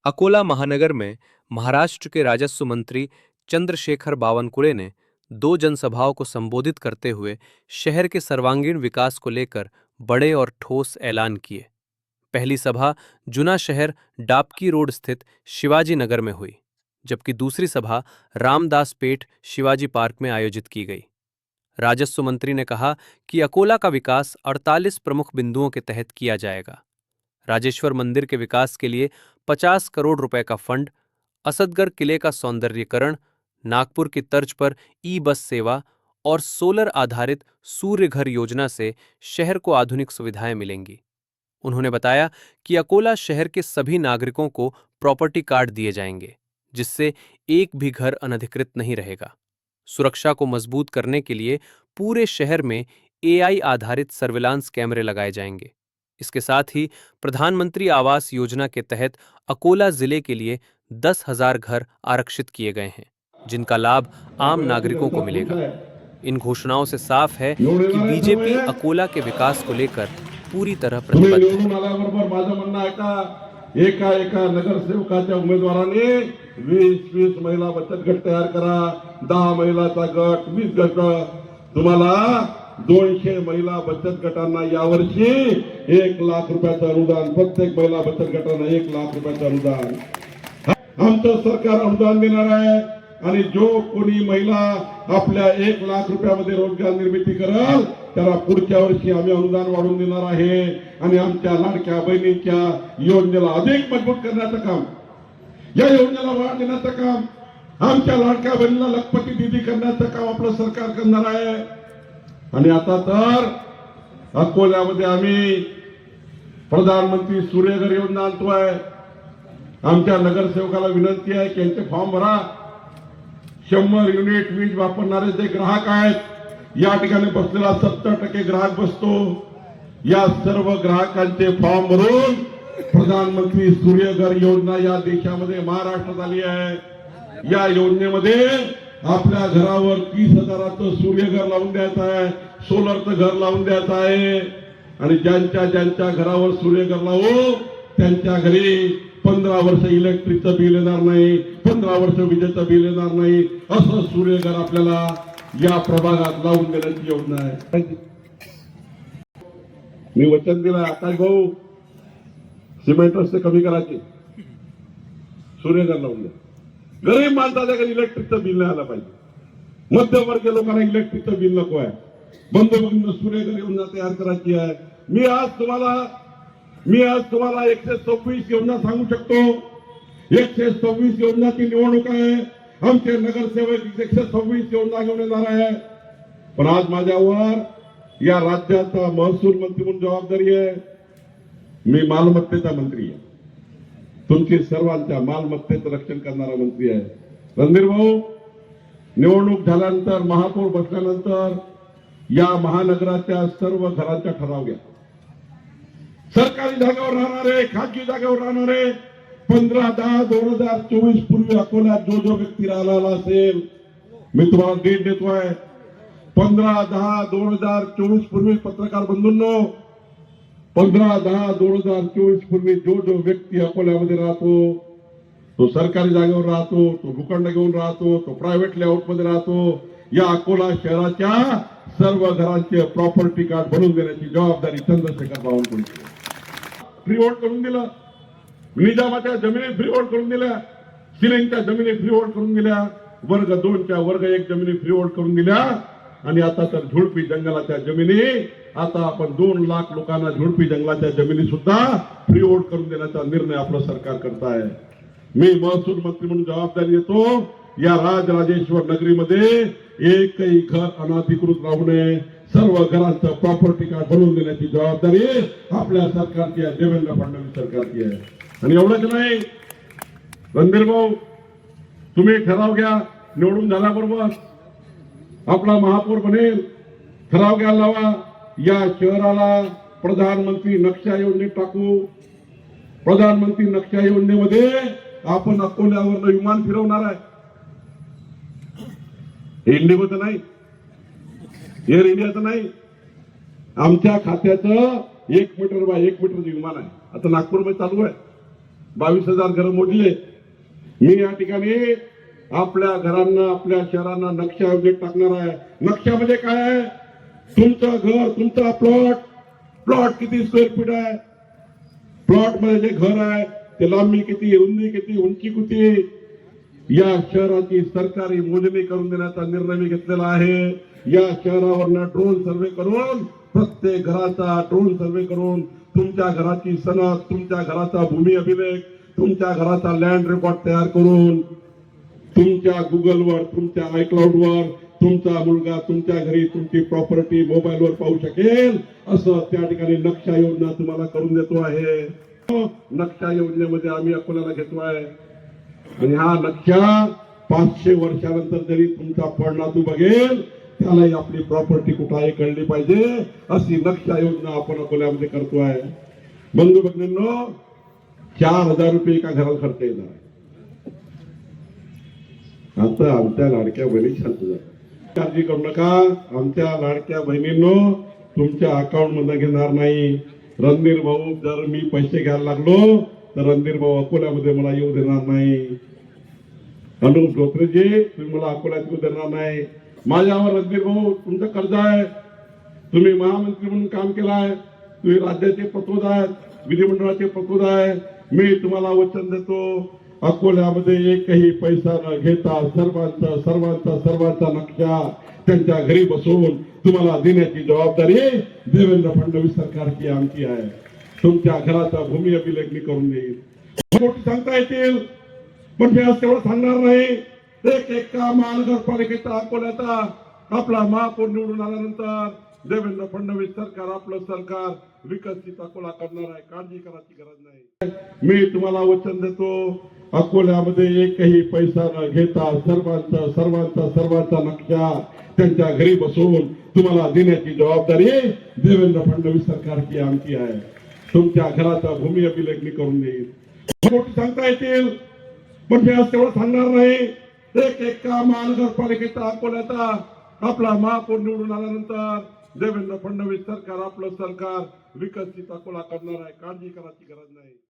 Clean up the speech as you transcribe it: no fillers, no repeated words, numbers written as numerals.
अकोला महानगर में महाराष्ट्र के राजस्व मंत्री चंद्रशेखर बावनकुळे ने दो जनसभाओं को संबोधित करते हुए शहर के सर्वांगीण विकास को लेकर बड़े और ठोस ऐलान किए। पहली सभा जुना शहर डाबकी रोड स्थित शिवाजी नगर में हुई, जबकि दूसरी सभा रामदास पेठ शिवाजी पार्क में आयोजित की गई। राजस्व मंत्री ने कहा कि अकोला का विकास 48 प्रमुख बिंदुओं के तहत किया जाएगा। राजेश्वर मंदिर के विकास के लिए 50 करोड़ रुपए का फंड, असदगढ़ किले का सौंदर्यीकरण, नागपुर की तर्ज पर ई बस सेवा और सोलर आधारित सूर्य घर योजना से शहर को आधुनिक सुविधाएं मिलेंगी। उन्होंने बताया कि अकोला शहर के सभी नागरिकों को प्रॉपर्टी कार्ड दिए जाएंगे, जिससे एक भी घर अनधिकृत नहीं रहेगा। सुरक्षा को मजबूत करने के लिए पूरे शहर में एआई आधारित सर्विलांस कैमरे लगाए जाएंगे। इसके साथ ही प्रधानमंत्री आवास योजना के तहत अकोला जिले के लिए 10,000 घर आरक्षित किए गए हैं, जिनका लाभ आम नागरिकों को मिलेगा। इन घोषणाओं से साफ है कि बीजेपी अकोला के विकास को लेकर पूरी तरह प्रतिबद्ध है। एका एका नगरसेवकाच्या उमेदवाराने 20 महिला बचत गट तयार करा, 10 महिलाचा गट, 20 गट। तुम्हाला 200 महिला बचत गटांना यावर्षी 1 लाख रुपयाचं अनुदान, प्रत्येक महिला बचत गटांना 1 लाख रुपयाचं अनुदान आमचं सरकार अनुदान देणार आहे। आणि जो कोणी महिला आपल्या 1 लाख रुपयामध्ये रोजगार निर्मिती करेल त्याला पुढच्या वर्षी आम्ही अनुदान वाढवून देणार आहे। आणि आमच्या लाडक्या बहिणीच्या योजनेला अधिक मजबूत करण्याचं काम, या योजनेला वाढ देण्याचं काम, आमच्या लाडक्या बहिणीला लखपती दीदी करण्याचं काम आपलं सरकार करणार आहे। आणि आता तर अकोल्यामध्ये आम्ही प्रधानमंत्री सूर्यघर योजना आणतोय। आमच्या नगरसेवकाला विनंती आहे की यांचे फॉर्म भरा। 100 युनिट वीज वापरणारे जे ग्राहक आहेत, या ठिकाणी बसलेला 70% ग्राहक बसतो, या सर्व ग्राहकांचे फॉर्म भरून प्रधानमंत्री सूर्यघर योजना या देशामध्ये महाराष्ट्रात आली आहे। या योजनेमध्ये आपल्या घरावर 30,000चं सूर्यघर लावून द्यायचं आहे, सोलरचं घर लावून द्यायचं आहे। आणि ज्यांच्या घरावर सूर्यघर लावू त्यांच्या घरी 15 वर्ष इलेक्ट्रिकचं बिल येणार नाही, 15 वर्ष विजेचं बिल येणार नाही, असं सूर्यघर आपल्याला या प्रभागात लावून देण्याची योजना आहे। मी वचन दिलं आकाश भाऊ, सिमेंट रस्ते कमी करायचे, सूर्यघर लावून द्या। गरीब माणसाच्या घरी इलेक्ट्रिकचं बिल नाही आलं पाहिजे, मध्यमवर्गीय लोकांना इलेक्ट्रिकचं बिल नको आहे। बंधू सूर्यघर योजना तयार करायची आहे। मी आज तुम्हाला 126 योजना सांगू शकतो। 126 योजनाची निवडणूक आहे। आमचे नगरसेवक 126 योजना घेऊन येणार आहे। पण आज माझ्यावर या राज्याचा महसूल मंत्री म्हणून जबाबदारी आहे। मी मालमत्तेचा मंत्री आहे, तुमची सर्वांच्या मालमत्तेचं रक्षण करणारा मंत्री आहे। रणधीर भाऊ, निवडणूक झाल्यानंतर, महापौर बसल्यानंतर या महानगराच्या सर्व घरांचा ठराव घ्या। सरकारी जागेवर राहणारे, खाजगी जागेवर राहणारे 15/10/2024 पूर्वी अकोल्यात जो व्यक्ती राहिला असेल, मी तुम्हाला डेट देतोय। 15/10/2024 पूर्वी पत्रकार बंधूंनो, 15/10/2024 पूर्वी जो व्यक्ती अकोल्यामध्ये राहतो, तो सरकारी जागेवर राहतो, तो भूखंड घेऊन राहतो, तो प्रायव्हेट लेआउट मध्ये राहतो, या अकोला शहराच्या सर्व घरांचे प्रॉपर्टी कार्ड बनवून देण्याची जबाबदारी चंद्रशेखर बावनकुळेची। फ्री होल्ड करून दिलं, निजामाच्या जमिनी फ्री होल्ड करून दिल्या, सिलिंगच्या जमिनी फ्री होल्ड करून दिल्या, वर्ग 2च्या वर्ग 1 जमिनी फ्री होल्ड करून दिल्या। आणि आता तर झुडपी जंगलाच्या जमिनी, आता आपण 2 लाख लोकांना झुडपी जंगलाच्या जमिनी सुद्धा फ्री होल्ड करून देण्याचा निर्णय आपलं सरकार करत आहे। मी महसूल मंत्री म्हणून जबाबदारी घेतो, या राजराजेश्वर नगरीमध्ये एकही घर अनधिकृत राहू नये, सर्व घरांचं प्रॉपर्टी कार्ड बनवून देण्याची जबाबदारी आपल्या सरकारची आहे, देवेंद्र फडणवीस सरकारची आहे। आणि एवढंच नाही, रणधीर भाऊ, तुम्ही ठराव घ्या, निवडून झाल्याबरोबर आपला महापौर बनेल, ठराव घ्यायला लावा, या शहराला प्रधानमंत्री नक्षा योजनेत टाकू। प्रधानमंत्री नक्षा योजनेमध्ये आपण अकोल्यावर विमान फिरवणार आहे। इंडिगोचं नाही, एअर इंडियाचं नाही, आमच्या खात्याचं 1 मीटर बाय 1 मीटरचं विमान आहे। आता नागपूरमध्ये चालू आहे, 22,000 घरं मोडले. मी या ठिकाणी आपल्या घरांना, आपल्या शहरांना नक्षा योजनेत टाकणार आहे. नक्षामध्ये काय आहे? तुमचं घर, तुमचा प्लॉट किती स्क्वेअर फीट आहे, प्लॉट मध्ये जे घर आहे ते लांबी किती, रुंदी किती, उंची किती, या शहराची सरकारी मोजणी करून देण्याचा निर्णय मी घेतलेला आहे. या शहरावरनं ड्रोन सर्वे करून, प्रत्येक घराचा ड्रोन सर्वे करून तुमच्या घराची सनद, तुमच्या घराचा भूमी अभिलेख, तुमच्या घराचा लँड रेकॉर्ड तयार करून तुमच्या गुगलवर, तुमच्या आयक्लाउडवर तुमचा मुलगा तुमच्या घरी तुमची प्रॉपर्टी मोबाईलवर पाहू शकेल, असं त्या ठिकाणी नक्षा योजना तुम्हाला करून देतो आहे. नक्षा योजनेमध्ये आम्ही अकोल्याला घेतो आहे आणि हा नक्षा 500 वर्षानंतर जरी तुमचा पडनातू बघेल त्यालाही आपली प्रॉपर्टी कुठं आहे कळली पाहिजे, अशी नक्षा योजना आपण अकोल्यामध्ये करतो आहे. बंधू भगिनींनो, 4,000 रुपये एका घराला खर्च येणार. आता आमच्या लाडक्या बहिणी शांत झाल्या, काळजी करू नका. आमच्या लाडक्या बहिणींनो, तुमच्या अकाउंट मध्ये घेणार नाही. रणधीर भाऊ, जर मी पैसे घ्यायला लागलो तर रणधीर भाऊ अकोल्यामध्ये मला येऊ देणार नाही. अनुप धोत्रेजी, तुम्ही मला अकोल्यात येऊ देणार नाही. माझ्यावर रणधीर भाऊ तुमचं कर्ज आहे. तुम्ही महामंत्री म्हणून काम केलं आहे, तुम्ही राज्याचे प्रतोद आहेत, विधिमंडळाचे प्रतोद आहे. मी तुम्हाला वचन देतो, अकोल्यामध्ये एकही पैसा न घेता सर्वांचा नक्षा त्यांच्या घरी बसवून तुम्हाला देण्याची जबाबदारी देवेंद्र फडणवीस सरकारची, आमची आहे. तुमच्या घराचा भूमी अभिलेख मी करून देईल. गोष्टी सांगता येतील, पण मी आज तेवढं सांगणार नाही. एक महानगरपालिकेचा अकोल्याचा आपला महापौर निवडून आल्यानंतर देवेंद्र फडणवीस सरकार, आपलं सरकार विकसित अकोला करणार आहे. काळजी करायची गरज नाही. मी तुम्हाला वचन देतो, अकोल्यामध्ये एकही पैसा न घेता सर्वांचा नक्षा त्यांच्या घरी बसवून तुम्हाला देण्याची जबाबदारी देवेंद्र फडणवीस सरकारची, आमची आहे. तुमच्या घराचा भूमी अभिलेख मी करून देईल. गोष्टी सांगता येतील, पण मी आज तेवढं सांगणार नाही. एक महानगरपालिकेचा अकोल्याचा आपला महापौर निवडून आल्यानंतर देवेंद्र फडणवीस सरकार, आपलं सरकार विकसित अकोला करणार आहे. काळजी करायची गरज नाही.